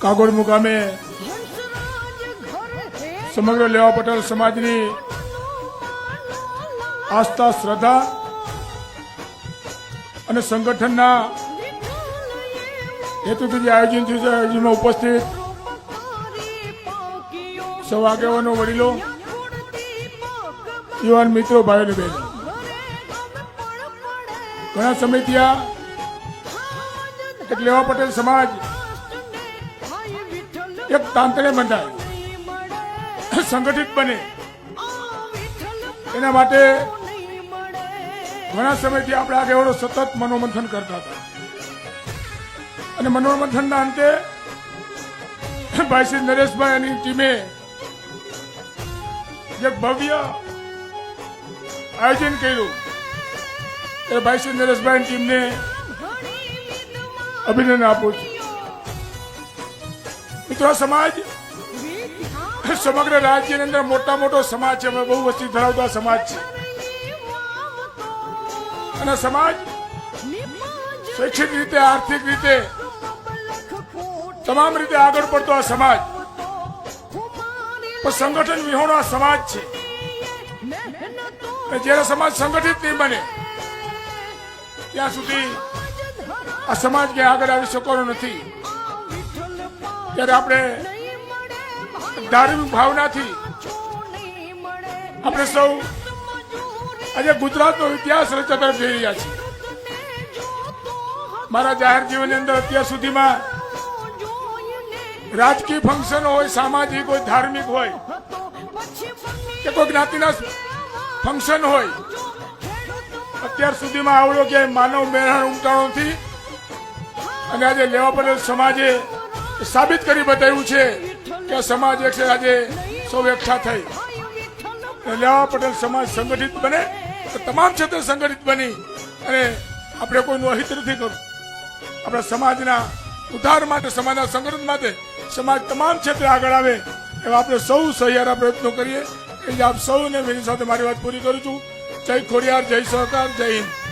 કાગોડ મુકામે સમગ્ર લેવા પટેલ સમાજની આસ્થા શ્રદ્ધા અને સંગઠનના હેતુથી જે આયોજન થયું છે આયોજનમાં ઉપસ્થિત સૌ આગેવાનો વડીલો યુવાન મિત્રો ભાઈઓ અને બહેનો ઘણા સમયથી આ એક લેવા પટેલ સમાજ એક તાંતણે બંધાય સંગઠિત બને એના માટે ઘણા સમયથી આપણે આગેવાનો સતત મનોમંથન કરતા હતા અને મનોમંથનના અંતે ભાઈ શ્રી નરેશભાઈ અને ટીમે એક ભવ્ય આયોજન કર્યું એ ભાઈ શ્રી નરેશભાઈ ટીમને અભિનંદન આપું છું. મિત્રો સમાજ સમગ્ર રાજ્યની અંદર મોટો સમાજ છે, બહુ વસ્તી ધરાવતો સમાજ છે અને સમાજ શૈક્ષણિક રીતે આર્થિક રીતે તમામ રીતે આગળ પડતો આ સમાજ પણ સંગઠન વિહોણો આ સમાજ છે. જ્યારે સમાજ સંગઠિત નહીં બને ત્યાં સુધી આ સમાજ કે આગળ આવી શકવાનો નથી. ત્યારે આપણે ધાર્મિક ભાવનાથી આપણે સૌ આજે ગુજરાતનો ઇતિહાસ રચવા તરફ જઈ રહ્યા છીએ. મારા જાહેર જીવનની અંદર અત્યાર સુધીમાં રાજકીય ફંક્શન હોય, સામાજિક હોય, ધાર્મિક હોય કે કોઈ જ્ઞાતિના ફંક્શન હોય, અત્યાર સુધીમાં આવડો ક્યાંય માનવ મેળાણ ઉમટાણો નથી. અને આજે લેવા પટેલ સમાજે સાબિત કરી બતાવ્યું છે કે સમાજ એક છે. આજે સૌ એકઠા થઈ લેવા પટેલ સમાજ સંગઠિત બને તો તમામ ક્ષેત્રે સંગઠિત બની અને આપણે કોઈનું અહિત નથી કરવું. આપણા સમાજના ઉદ્ધાર માટે, સમાજના સંગઠન માટે સમાજ તમામ ક્ષેત્રે આગળ આવે એવા આપણે સૌ સહિયારા પ્રયત્નો કરીએ. એટલે આપ સૌને મેરી સાથે મારી વાત પૂરી કરું છું. જય ખોડિયાર, જય સહકાર, જય હિન્દ.